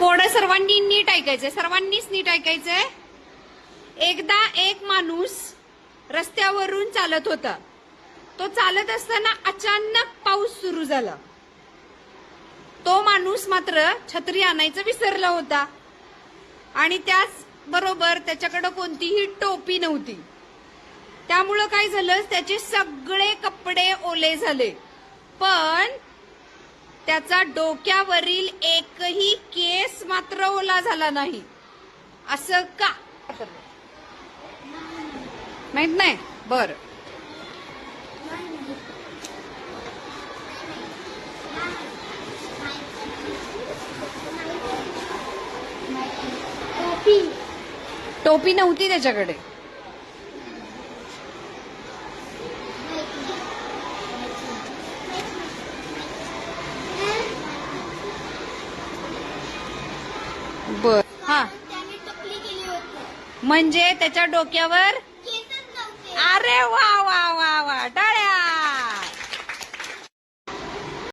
Code सर्वांनी नीट ऐकायचंय, सर्वांनीच नीट ऐकायचंय. एकदा एक माणूस रस्त्यावरून चालत होता. तो चालत असताना अचानक पाऊस सुरू झाला. तो माणूस मात्र छत्री आणायचं विसरला होता आणि त्याच बरोबर त्याच्याकडे कोणतीही टोपी नव्हती. त्यामुळं काय झालं, त्याचे सगळे कपडे ओले झाले, पण त्याचा डोक्यावरील एकही केस मात्र ओला झाला नाही. असं का? माहित नाही. बर, टोपी नव्हती त्याच्याकडे. बर, हा, म्हणजे त्याच्या डोक्यावर. अरे वा वा वा वा,